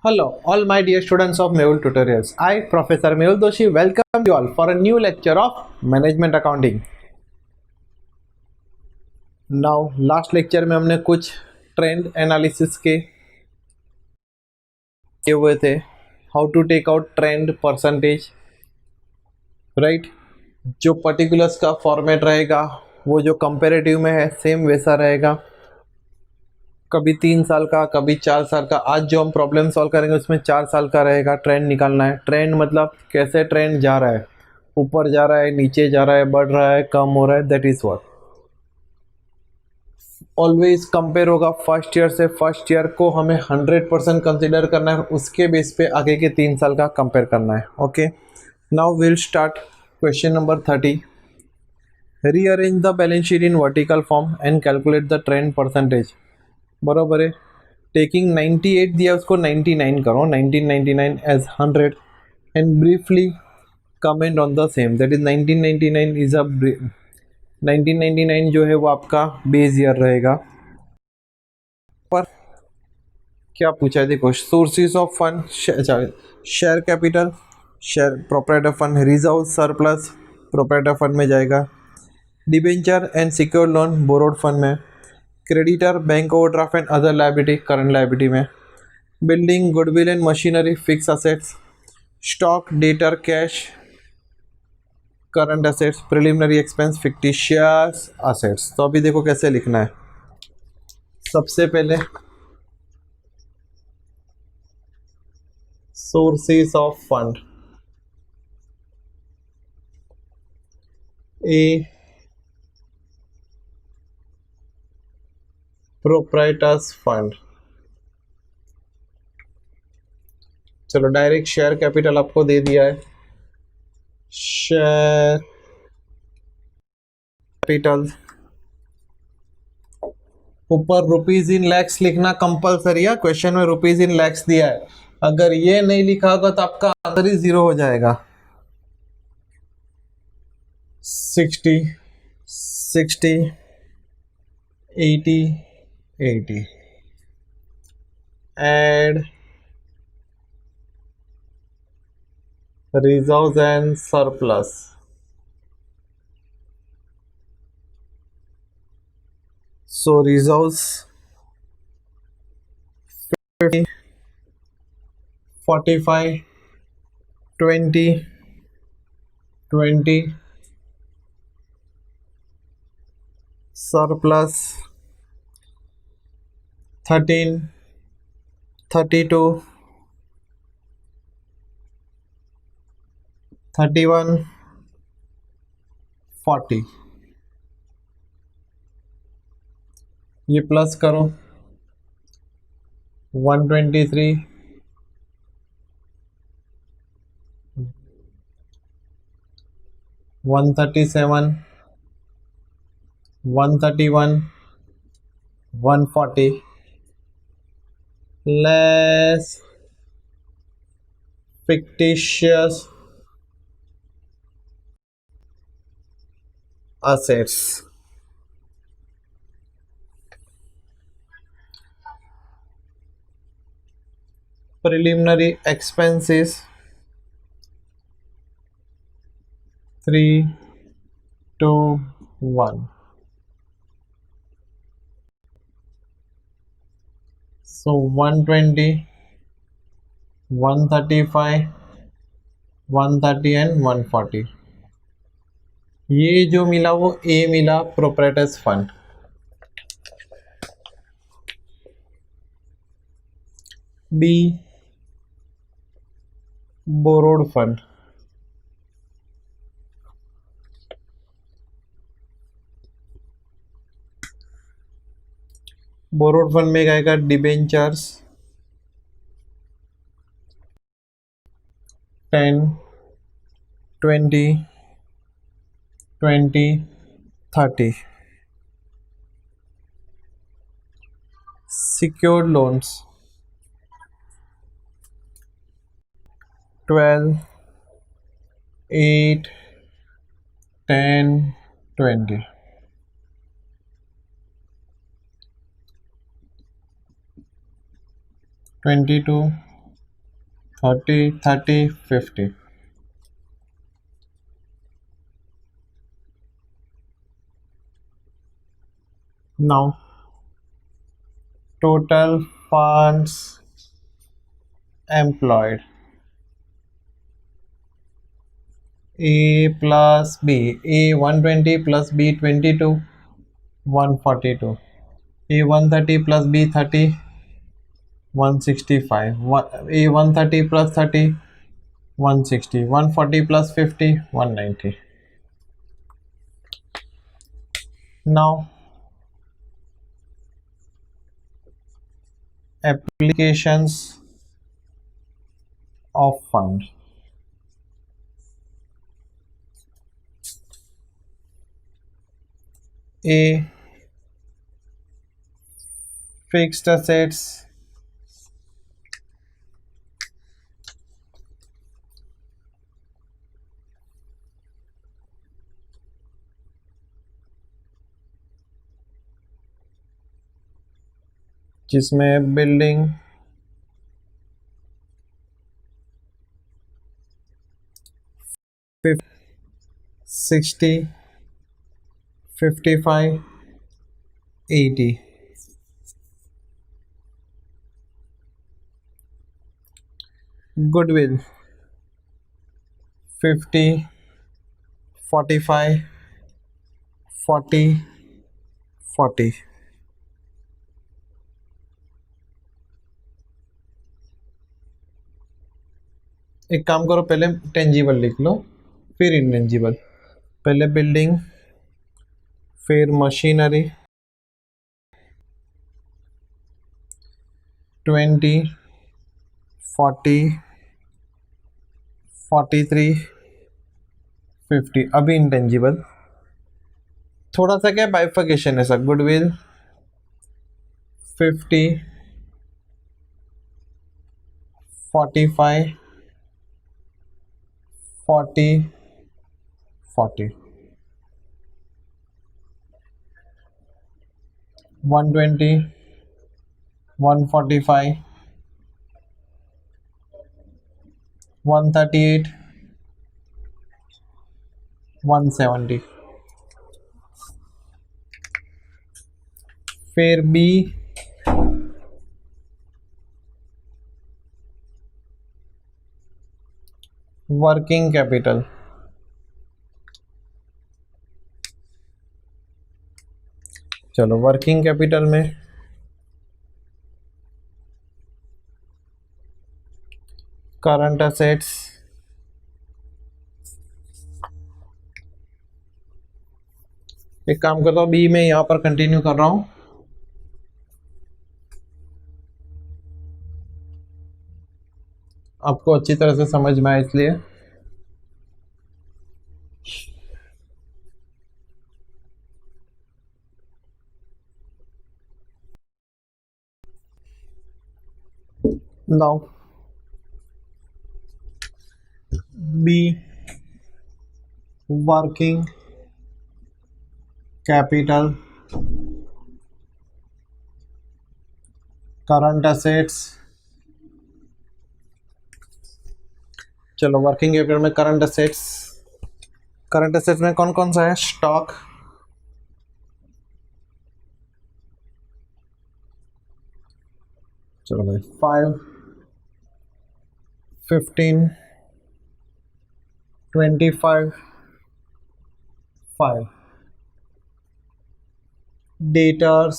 Hello, all my dear students of Mehul Tutorials. I, Professor Mehul Doshi, welcome you all for a new lecture of Management Accounting. Now, last lecture में हमने कुछ trend analysis के किए हुए थे. How to take out trend percentage, right. जो particulars का format रहेगा वो जो कंपेरेटिव में है सेम वैसा रहेगा. कभी 3 साल का, कभी 4 साल का. आज जो हम प्रॉब्लम सॉल्व करेंगे उसमें 4 साल का रहेगा. ट्रेंड निकालना है. ट्रेंड मतलब कैसे ट्रेंड जा रहा है, ऊपर जा रहा है, नीचे जा रहा है, बढ़ रहा है, कम हो रहा है. That is what. Always compare होगा फर्स्ट ईयर से. फर्स्ट ईयर को हमें 100% कंसिडर करना है, उसके बेस पे आगे के 3 साल का कंपेयर करना है. Okay, now will start question number 30. Rearrange the balance sheet in vertical form and calculate the trend percentage. बराबर है. टेकिंग 98 दिया उसको 99 करो, 1999 as 100 and briefly comment on the same. That is 1999 is a 1999 जो है वो आपका बेस ईयर रहेगा. पर क्या पूछा है देखो, sources of fund, share capital, share proprietor fund, reserve surplus proprietor fund में जाएगा. Debenture and secured loan borrowed fund में. Creditor bank overdraft and other liability current liability में. Building goodwill and machinery fix assets. Stock debtor cash current assets. Preliminary expense fictitious assets. तो अभी देखो कैसे लिखना है. सबसे पहले sources of fund. A proprietors fund. चलो डायरेक्ट शेयर कैपिटल आपको दे दिया है. शेयर कैपिटल ऊपर रुपीज इन लैक्स लिखना कंपलसरी है. क्वेश्चन में रुपीज इन लैक्स दिया है. अगर ये नहीं लिखा होगा तो आपका आंसर ही 0 हो जाएगा. 60 60 80 80. Add reserves and surplus. So reserves 50, 45, 20, 20. Surplus 13, 32, 31, 40. ये प्लस करो 123, 137, 131, 140 less fictitious assets. Preliminary expenses 3, 2, 1. So 120, 135, 130 and 140. ये जो मिला वो ए मिला proprietors fund. B borrowed fund. Borrowed fund में आएगा debentures 10, 20, 20, 30. Secured loans 12, 8, 10, 20. Twenty-two, 30, 30, 50. Now, total funds employed. A plus B. A 120 plus B 22, 142. A 130 plus B 30, 165. A 130 plus 30, 160. 140 plus 50, 190. Now, applications of fund. A, fixed assets. जिसमें building, 60, 55, 80. Goodwill, 50, 45, 40, 40. एक काम करो, पहले tangible लिख लो फिर intangible. पहले building, फिर machinery, 20, 40, 43, 50. अभी इंटेंजिबल थोड़ा सा क्या बाइफिकेशन है सर. गुडविल 50, 45, 40, 40. 120, 145, 138, 170. फिर बी, वर्किंग कैपिटल. चलो वर्किंग कैपिटल में करंट असेट्स, एक काम करता हूँ बी में यहाँ पर कंटिन्यू कर रहा हूँ. आपको अच्छी तरह से समझ में आए इसलिए. Now B, working capital, current assets. चलो वर्किंग कैपिटल में करंट असेट्स. करंट असेट्स में कौन कौन सा है? स्टॉक, चलो भाई 5, 15, 25, 5. Debtors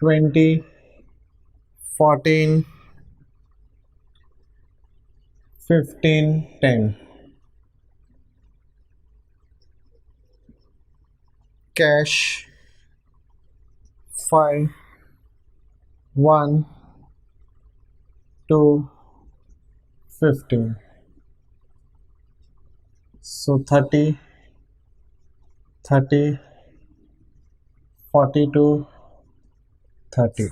20, 14, 15, 10. Cash 5, 1, 2, 15. So 30, 30, 42, 30.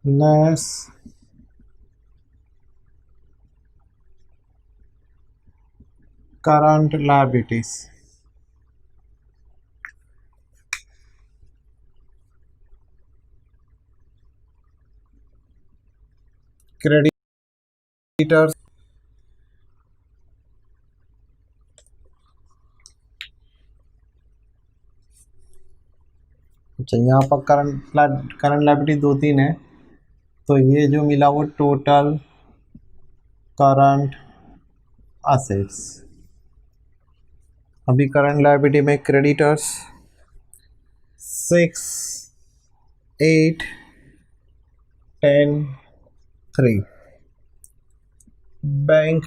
less current liabilities, creditors, अच्छा यहाँ पर करंट लायबिलिटी 2-3 है, तो ये जो मिला वो टोटल करंट असेट्स। अभी करंट लायबिलिटी में creditors 6, 8, 10, 3, bank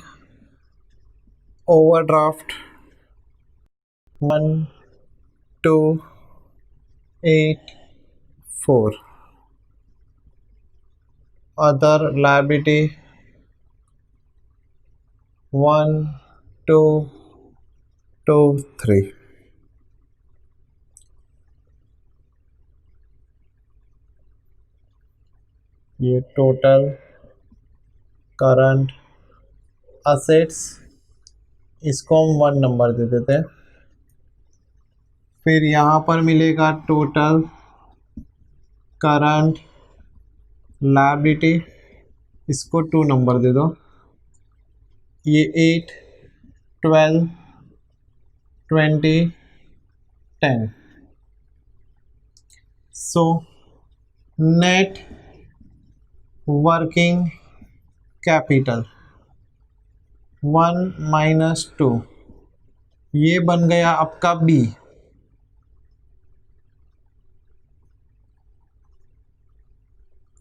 overdraft 1, 2, 8, 4, other liability 1, 2, 2, 3। ये टोटल करंट असेट्स, इसको हम 1 नंबर दे देते हैं। फिर यहाँ पर मिलेगा टोटल करंट लायबिलिटी, इसको 2 नंबर दे दो। ये 8, 12, 20, 10। सो नेट वर्किंग कैपिटल 1 - 2, ये बन गया आपका B.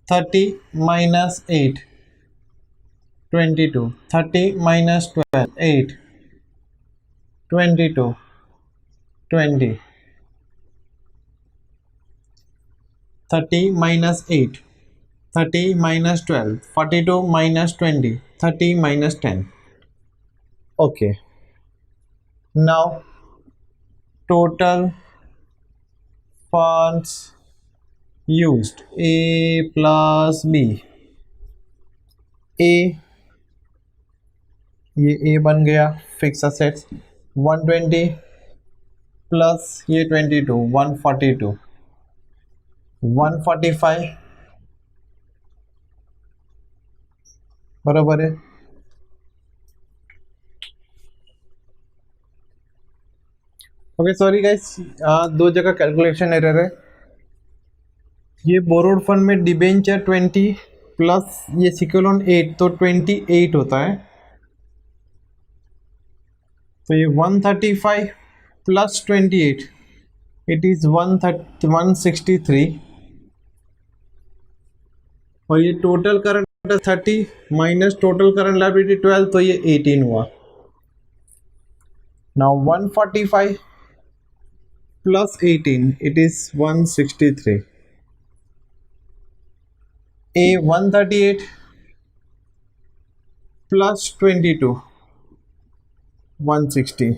30 - 8, 22, 30 - 12, 8, 22, 20, 30 - 8, 30 - 12, 42 - 20, 30 - 10। Okay, now total funds used, A plus B। A, ये A बन गया फिक्स असेट्स 120 प्लस ये 22, 142, 145 बराबर है। ओके सॉरी गाइस, 2 जगह कैलकुलेशन एरर है। ये बोरोड फंड में डिबेंचर 20 प्लस ये सिक्योर लोन 8, तो 28 होता है। तो ये 135 प्लस 28, इट इज 163। और ये total current 30 minus total current liability 12, तो ये 18 हुआ। Now 145 plus 18, it is 163। A 138 plus 22, 160।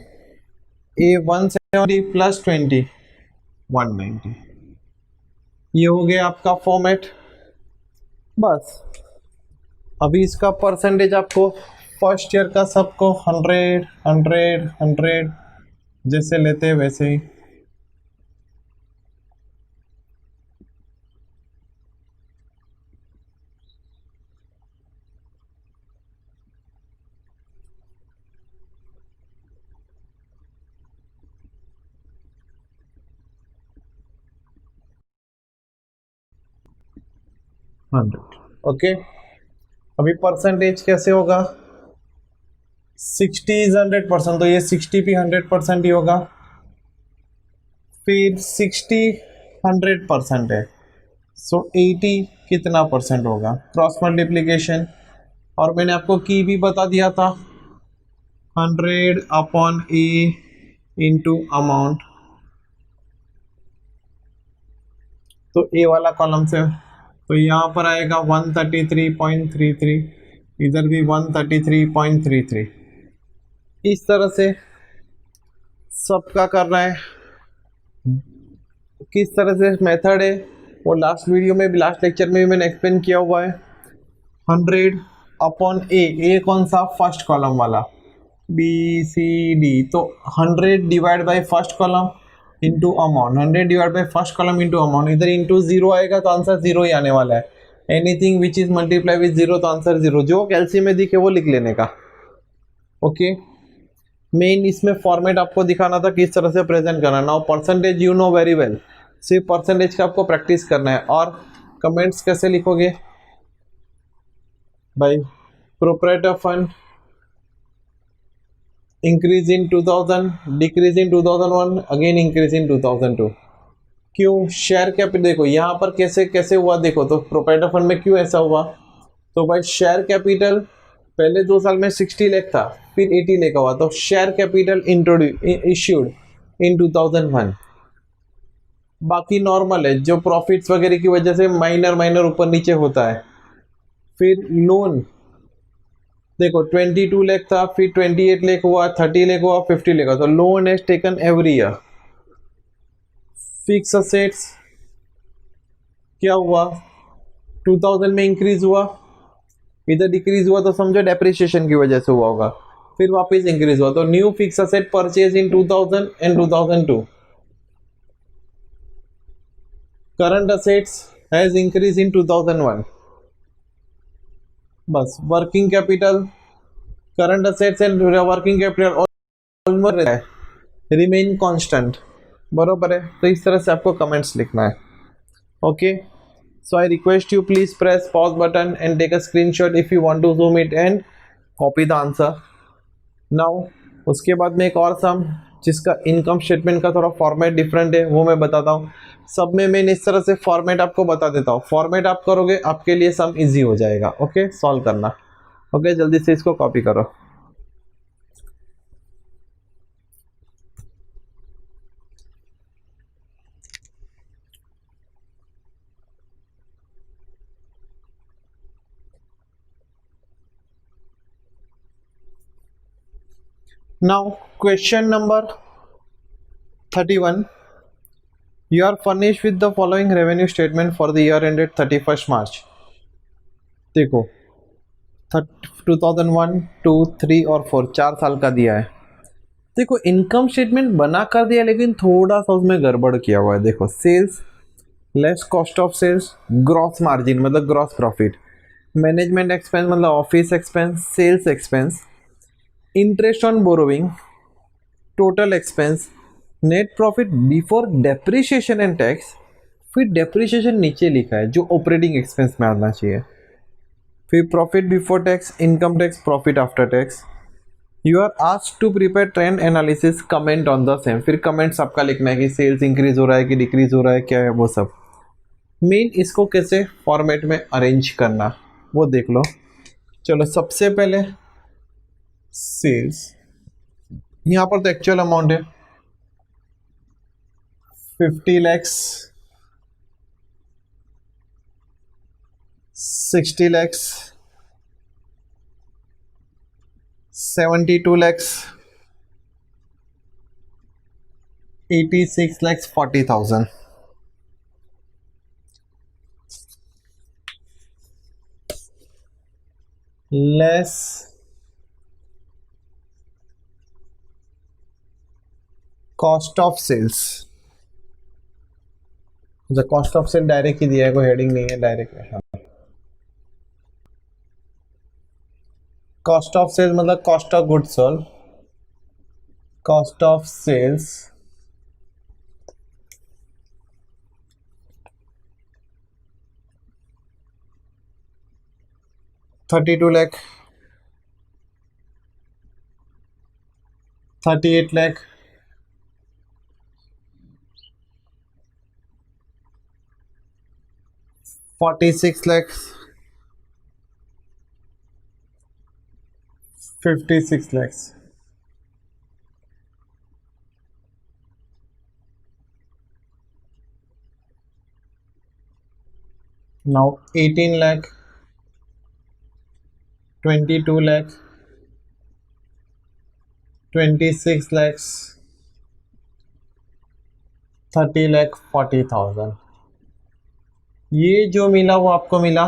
A 170 plus 20, 190। ये हो गया आपका फॉर्मेट। बस अभी इसका परसेंटेज आपको फर्स्ट ईयर का सबको 100, 100, 100 जैसे लेते हैं वैसे ही। ओके, अभी परसेंटेज कैसे होगा? 60 इज 100%, तो ये 60 भी 100% ही होगा। फिर 60 100% है, सो 80 कितना परसेंट होगा? क्रॉस मल्टीप्लीकेशन, और मैंने आपको की भी बता दिया था 100 अपॉन ए इंटू अमाउंट। तो ए वाला कॉलम से, तो यहाँ पर आएगा 133.33, इधर भी 133.33। इस तरह से सबका करना है। किस तरह से मेथड है वो लास्ट वीडियो में भी, लास्ट लेक्चर में भी मैंने एक्सप्लेन किया हुआ है। 100 अपॉन ए, ए कौन सा? फर्स्ट कॉलम वाला। बी सी डी, तो 100 divide by first column into amount, 100 divide by first column into amount, इधर इंटू जीरो आएगा तो आंसर जीरो ही आने वाला है। Anything which is multiply with zero तो आंसर जीरो, जो कैलसी में दिखे वो लिख लेने का। ओके, मेन इसमें फॉर्मेट आपको दिखाना था किस तरह से प्रेजेंट करना। Now percentage you know very well, सिर्फ परसेंटेज का आपको प्रैक्टिस करना है। और कमेंट्स कैसे लिखोगे भाई? Proprietor fund increase in 2000, decrease in 2001, again increase in 2002। क्यों? शेयर कैपिटल देखो यहाँ पर कैसे कैसे हुआ देखो, तो प्रोप्राइटर फंड में क्यों ऐसा हुआ? तो भाई शेयर कैपिटल पहले 2 साल में 60 लाख था, फिर 80 लाख हुआ, तो शेयर कैपिटल इश्यूड इन 2001। बाकी नॉर्मल है, जो प्रॉफिट्स वगैरह की वजह से माइनर माइनर ऊपर नीचे होता है। फिर लोन देखो 22 लाख था, फिर 28 लाख हुआ, 30 लाख हुआ, 50 लाख हुआ, तो loan has taken every year. Fix assets क्या हुआ? 2000 में इंक्रीज हुआ, इधर डिक्रीज हुआ, तो समझो डेप्रिसिएशन की वजह से हुआ होगा, फिर वापस इंक्रीज हुआ, तो new fix asset purchase in 2000 and 2002। Current assets has increase in 2001। बस working capital, current assets and working capital almost remain constant, बरोबर है। तो इस तरह से आपको कमेंट्स लिखना है। Okay, so I request you please press pause button and take a screenshot if you want to zoom it and copy the answer now। उसके बाद में एक और सम जिसका इनकम स्टेटमेंट का थोड़ा फॉर्मेट डिफरेंट है वो मैं बताता हूँ। सब में मैं इस तरह से फॉर्मेट आपको बता देता हूँ, फॉर्मेट आप करोगे आपके लिए सम इजी हो जाएगा। ओके, सॉल्व करना। ओके, जल्दी से इसको कॉपी करो। Now question number 31, you are furnished with the following revenue statement for the year ended 31st March। देखो 2001, 2, 3 और 4 4 साल का दिया है। देखो इनकम स्टेटमेंट बना कर दिया, लेकिन थोड़ा सा उसमें गड़बड़ किया हुआ है। देखो sales less cost of sales, gross margin मतलब ग्रॉस प्रॉफिट, मैनेजमेंट एक्सपेंस मतलब office expense, sales expense, interest on borrowing, total expense, net profit before depreciation and tax, फिर डेप्रिसिएशन नीचे लिखा है जो ऑपरेटिंग एक्सपेंस में आना चाहिए, फिर profit before tax, income tax, profit after tax. You are asked to prepare trend analysis, comment on the same. फिर कमेंट्स आपका लिखना है कि सेल्स इंक्रीज हो रहा है कि डिक्रीज हो रहा है, क्या है वो सब। मेन इसको कैसे फॉर्मेट में अरेंज करना वो देख लो। चलो सबसे पहले सेल्स, यहाँ पर तो एक्चुअल अमाउंट है 50 lakhs, 60 lakhs, 72 lakhs, 86 lakhs 40,000। Less cost of sales, cost of sale direct ही दिया है, कोई हेडिंग नहीं है, डायरेक्ट है। कॉस्ट ऑफ सेल्स मतलब cost of goods sold, cost of sales $32 lakh, 38 lakh, 46 lakhs, 56 lakhs। Now 18 lakh, 22 lakh, 26 lakhs, 30 lakh 40,000। ये जो मिला वो आपको मिला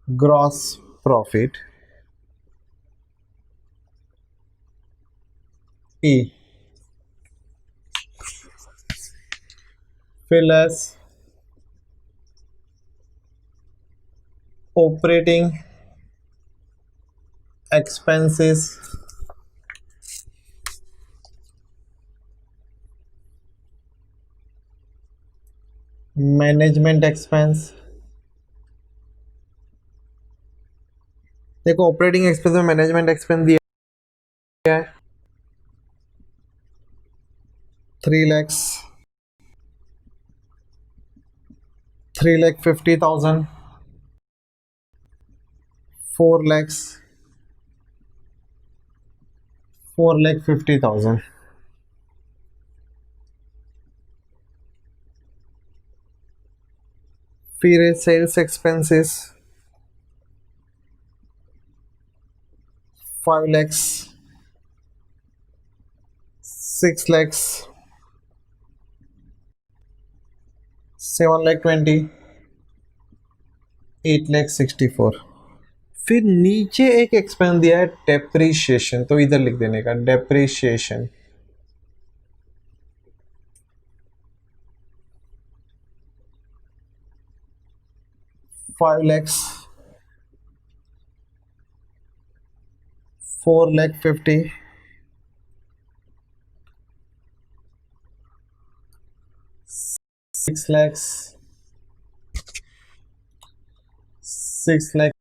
ग्रॉस प्रॉफिट। ई, फिर less operating expenses, management expense. देखो ऑपरेटिंग एक्सपेंस में मैनेजमेंट एक्सपेंस दिया है 3 lakhs, 3,50,000, 4 lakhs, 4,50,000। फिर है सेल्स एक्सपेंसेस 5 lakhs, 6 lakhs, 7,20,000, 8,64,000। फिर नीचे एक एक्सपेंस दिया है डेप्रिशिएशन, तो इधर लिख देने का डेप्रिशिएशन। ₹5 lakhs, 4,50,000, 6 lakhs, 6 lakhs।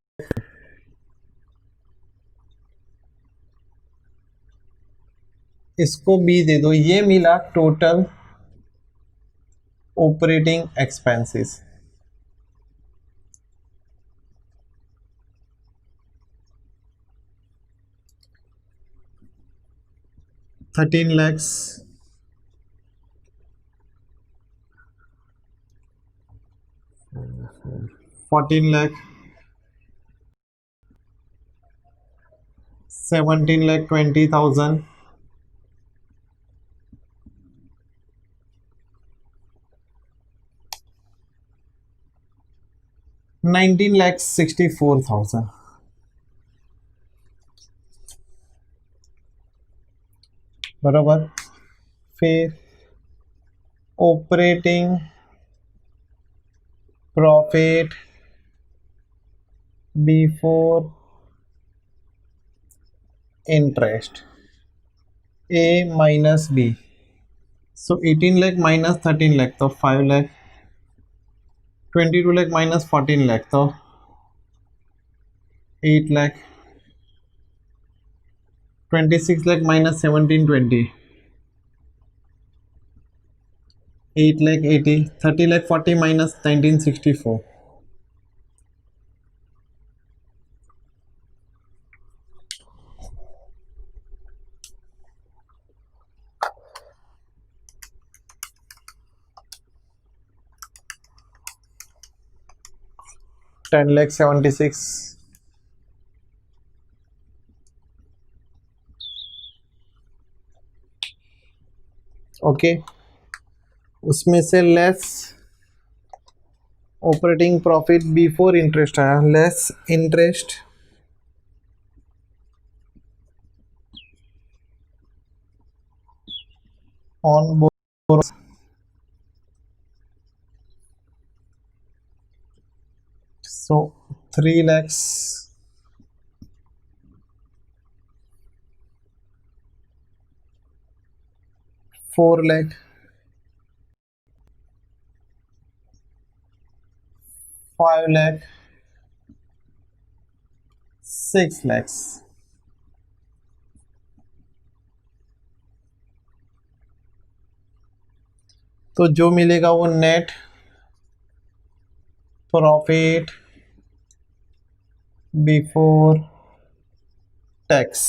इसको बी दे दो। ये मिला total operating expenses. ₹13 lakhs, 14 lakh, 17,20,000, 19,64,000। बराबर। फिर operating profit before interest A minus B. So 18 lakh minus 13 lakh तो 5 लाख, 22 लाख माइनस 14 लाख तो 8 lakh, 26 lakh minus 1720, 8 lakh 80, 30 lakh 40 minus 1964। $10,76,000। Okay, उसमें से less operating profit before interest आया, less interest on borrow. So 3 lakhs, 4 lakh, 5 lakh, 6 lakhs। तो जो मिलेगा वो net profit before tax.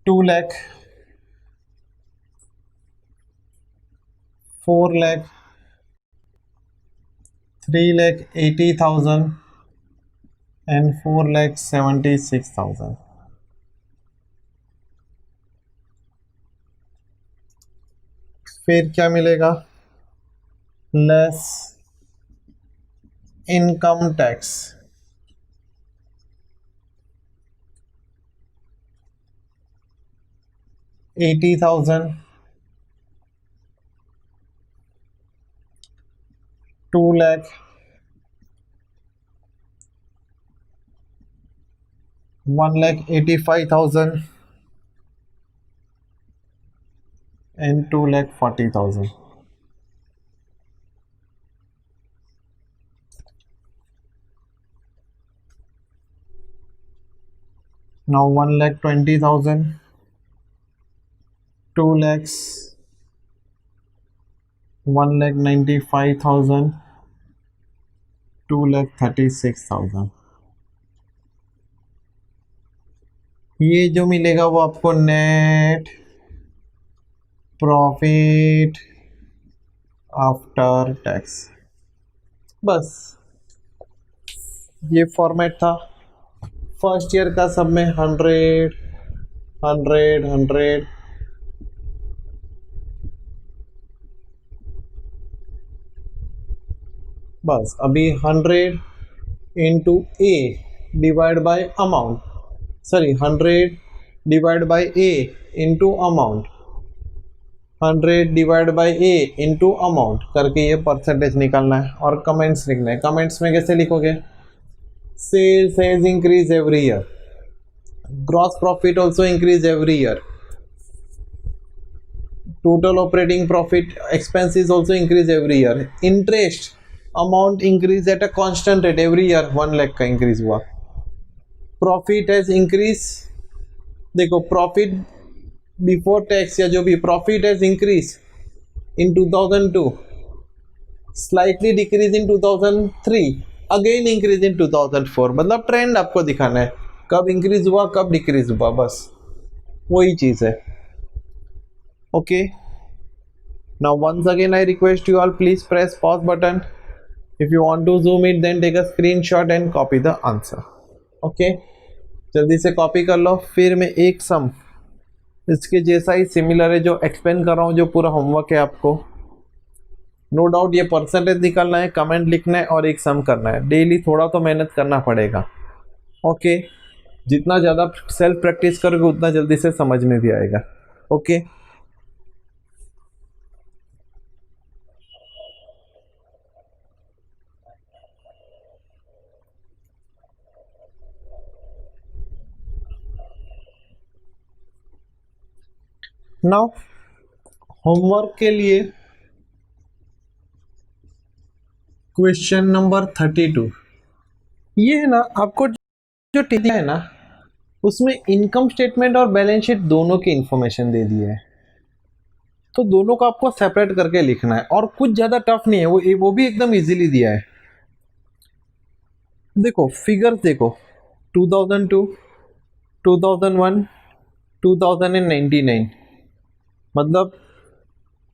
₹2 lakh, 4 lakh, 3,80,000 and 4,76,000। फिर क्या मिलेगा? Less income tax 80,000, 2 lakh, 1,85,000 and 2,40,000. Now 1,20,000, 2 lakhs, 1,95,000, 2,36,000. ये जो मिलेगा वो आपको नेट प्रॉफिट आफ्टर टैक्स. बस ये फॉर्मेट था. फर्स्ट ईयर का सब में 100 100 100. बस अभी 100 into A divide by amount, sorry 100 divide by A into amount, 100 divide by A into amount करके ये परसेंटेज निकालना है और कमेंट्स लिखना है. कमेंट्स में कैसे लिखोगे? Sales has increase every year, gross profit also increase every year, total operating profit expenses also increase every year, interest amount increase at a constant rate every year, 1 lakh का increase हुआ. profit has increase, देखो profit before tax या जो भी profit has increase in 2002, slightly decrease in 2003, again increase in 2004. मतलब trend आपको दिखाना है कब इंक्रीज हुआ कब डिक्रीज हुआ, बस वही चीज़ है. Okay, now once again I request you all, please press pause button. If you want to zoom it, then take a screenshot and copy the answer. Okay, जल्दी से कॉपी कर लो. फिर मैं एक सम इसके जैसा ही सिमिलर है जो एक्सप्लेन कर रहा हूँ, जो पूरा होमवर्क है आपको. नो डाउट ये परसेंटेज निकालना है, कमेंट लिखना है और एक सम करना है. डेली थोड़ा तो मेहनत करना पड़ेगा. ओके, जितना ज़्यादा सेल्फ प्रैक्टिस करोगे उतना जल्दी से समझ में भी आएगा. ओके, नाउ होमवर्क के लिए क्वेश्चन नंबर 32. ये है ना, आपको जो टिक है ना उसमें इनकम स्टेटमेंट और बैलेंस शीट दोनों की इंफॉर्मेशन दे दी है, तो दोनों को आपको सेपरेट करके लिखना है और कुछ ज़्यादा टफ नहीं है, वो भी एकदम इजीली दिया है. देखो फिगर्स देखो, 2002, 2001, 2099, मतलब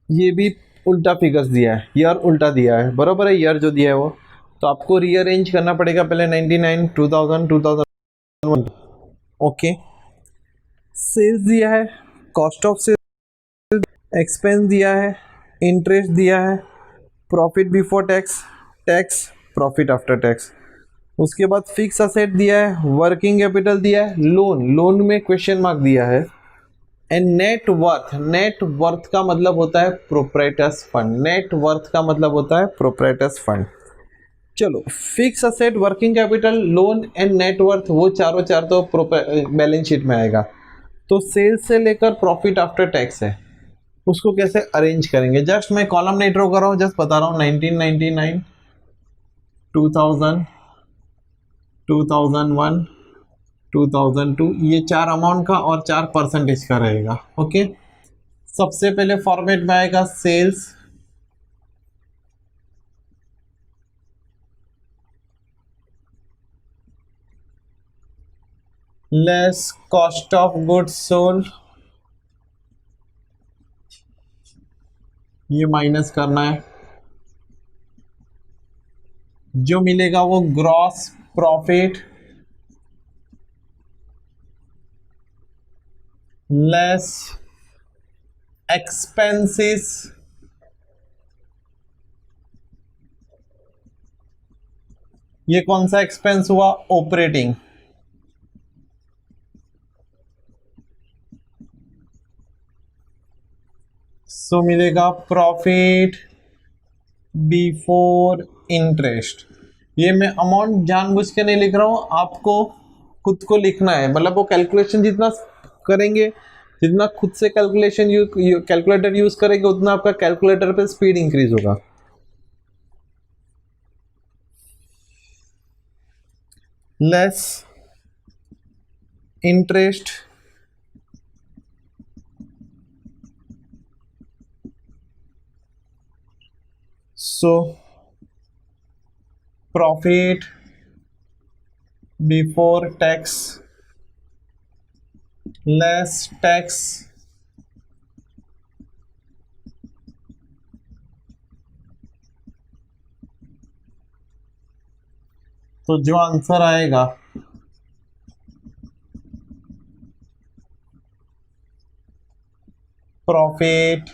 ये भी उल्टा फिगर्स दिया है, ईयर उल्टा दिया है. बराबर है, ईयर जो दिया है वो, तो आपको रीअरेंज करना पड़ेगा. पहले 99, 2000, 2001. ओके, सेल्स दिया है, कॉस्ट ऑफ सेल्स, एक्सपेंस दिया है, इंटरेस्ट दिया है, profit before tax, tax, profit after tax. उसके बाद फिक्स असेट दिया है, वर्किंग कैपिटल दिया है, लोन में क्वेश्चन मार्क दिया है, and net worth. Net worth का मतलब होता है प्रोप्राइटर्स फंड. नेट वर्थ का मतलब होता है प्रोप्राइटर्स फंड. चलो, fix asset, working capital, loan and net worth, वो चारों चार तो बैलेंस शीट में आएगा. तो सेल्स से लेकर प्रॉफिट आफ्टर टैक्स है, उसको कैसे अरेंज करेंगे. जस्ट मैं कॉलम नहीं ड्रॉ कर रहा हूँ, जस्ट बता रहा हूँ. 1999, 2000, 2001, 2002, ये चार अमाउंट का और 4 परसेंटेज का रहेगा. ओके, सबसे पहले फॉर्मेट में आएगा sales, less cost of goods sold, ये माइनस करना है. जो मिलेगा वो ग्रॉस प्रॉफिट लेस एक्सपेंसेस, ये कौन सा एक्सपेंस हुआ? ऑपरेटिंग. सो मिलेगा प्रॉफिट बिफोर इंटरेस्ट। ये मैं अमाउंट जानबूझ के नहीं लिख रहा हूँ, आपको खुद को लिखना है, मतलब वो कैलकुलेशन जितना करेंगे, जितना खुद से कैलकुलेशन कैलकुलेटर यूज करेंगे, उतना आपका कैलकुलेटर पे स्पीड इंक्रीज होगा। Less interest so profit before tax less tax तो जो आंसर आएगा प्रॉफिट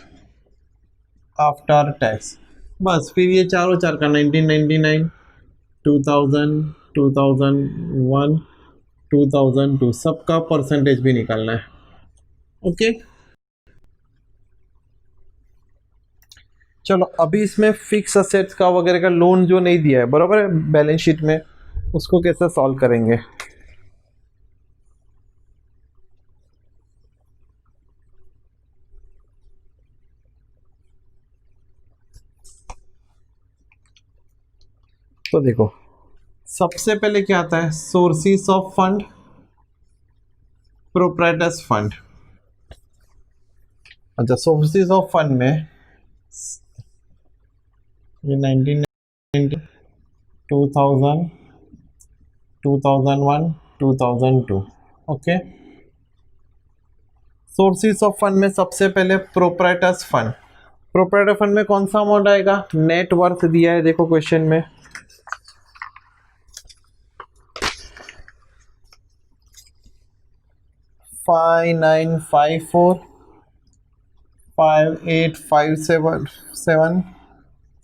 आफ्टर टैक्स। बस फिर ये चारों चार का 1999, 2000, 2001, 2002 सबका परसेंटेज भी निकालना है। ओके चलो, अभी इसमें फिक्स असेट्स का वगैरह का लोन जो नहीं दिया है बराबर है बैलेंस शीट में, उसको कैसे सॉल्व करेंगे। तो देखो सबसे पहले क्या आता है, sources of fund, proprietors fund. अच्छा, सोर्सेस ऑफ फंड में ये 1990, 2000, 2001, 2002। ओके, सोर्सेस ऑफ फंड में सबसे पहले प्रोप्राइटर्स फंड। प्रोप्राइटर फंड में कौन सा अमाउंट आएगा, नेट वर्थ दिया है देखो क्वेश्चन में, 5954, 5857,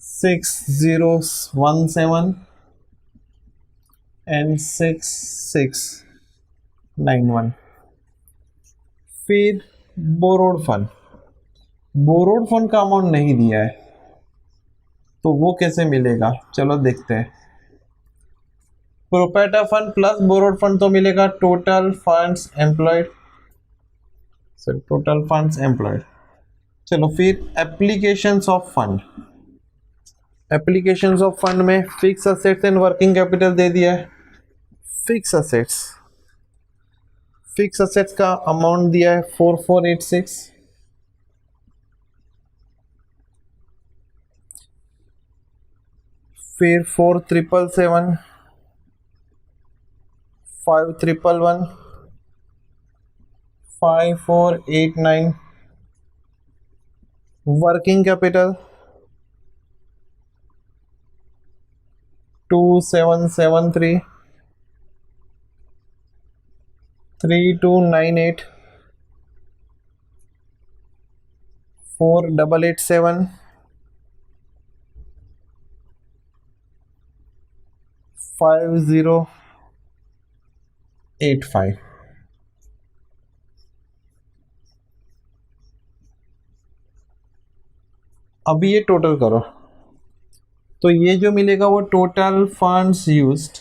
6017 एंड 6691। फिर बोरोड फंड, बोरोड फंड का अमाउंट नहीं दिया है तो वो कैसे मिलेगा, चलो देखते हैं। Proprietor fund plus borrowed fund तो मिलेगा total funds employed, total funds employed. चलो फिर applications of fund, applications of fund में fix assets and working capital दे दिया है। फिक्स असेट्स, फिक्स असेट्स का अमाउंट दिया है 4486, फिर 4777, 5311, 5489, वर्किंग कैपिटल 2773, 3298, 4887, 5085। अभी ये टोटल करो तो ये जो मिलेगा वो total funds used,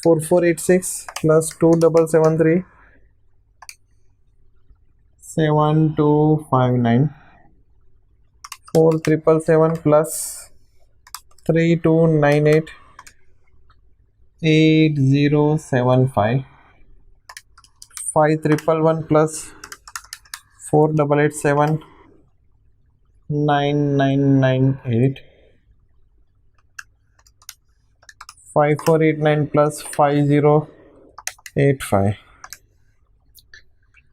$4486 plus 2773 7259, 4777 plus 3298 8075, 5111 plus 4887 9998, 5489 plus 5085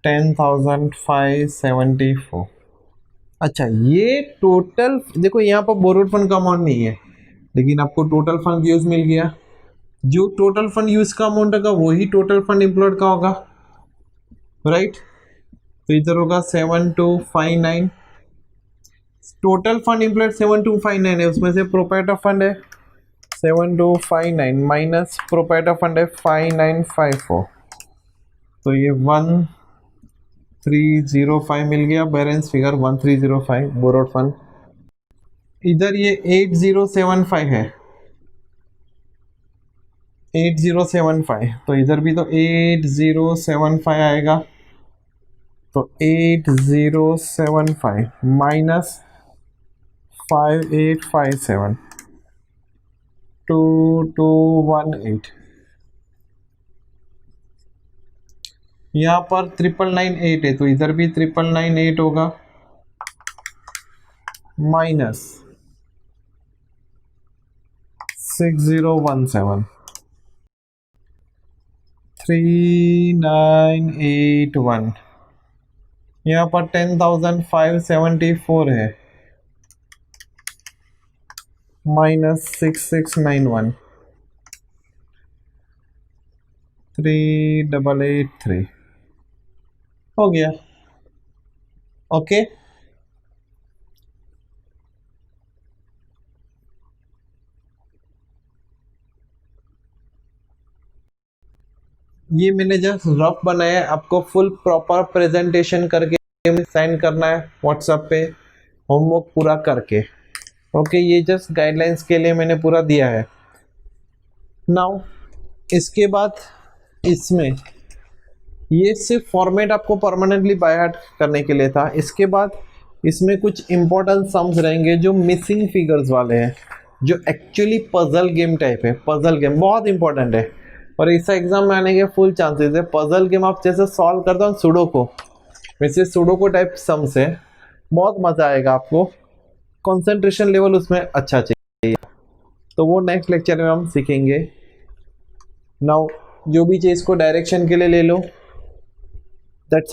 10,574। अच्छा, ये टोटल देखो यहाँ पर बोरोड फंड का अमाउंट नहीं है, लेकिन आपको टोटल फंड यूज मिल गया। जो टोटल फंड यूज का अमाउंट होगा वही टोटल फंड एम्प्लॉयड का होगा, राइट। तो इधर होगा 7259, टोटल फंड एम्प्लॉयड 7259 है, उसमें से प्रोप्राइटर फंड है 7259 माइनस प्रोपराइटर फंड है 5954, तो ये 1305 मिल गया। Balance figure 1305 borrowed fund. इधर ये 8075 है, 8075, तो इधर भी तो 8075 आएगा। तो 8075 माइनस 5857 2218, यहाँ पर 9998 है, तो इधर भी 9998 होगा माइनस 6017 3981, यहाँ पर 10574 है माइनस 6691 3883 हो गया। ओके, ये मैंने जस्ट रफ बनाया है, आपको फुल प्रॉपर प्रेजेंटेशन करके सेंड करना है व्हाट्सएप पे होमवर्क पूरा करके। ओके, ये जस्ट गाइडलाइंस के लिए मैंने पूरा दिया है। नाउ इसके बाद इसमें ये सिर्फ फॉर्मेट आपको परमानेंटली बाय हार्ट करने के लिए था। इसके बाद इसमें कुछ इंपॉर्टेंट सम्स रहेंगे जो मिसिंग फिगर्स वाले हैं, जो एक्चुअली पजल गेम टाइप है। पजल गेम बहुत इंपॉर्टेंट है और इस एग्जाम में आने के फुल चांसेस है। पजल गेम आप जैसे सॉल्व करते हो सुडोको, वैसे सुडोको टाइप सम्स है, बहुत मजा आएगा आपको। कंसंट्रेशन लेवल उसमें अच्छा चाहिए, तो वो नेक्स्ट लेक्चर में हम सीखेंगे। नाउ जो भी चीज़ को डायरेक्शन के लिए ले लो, दैट्स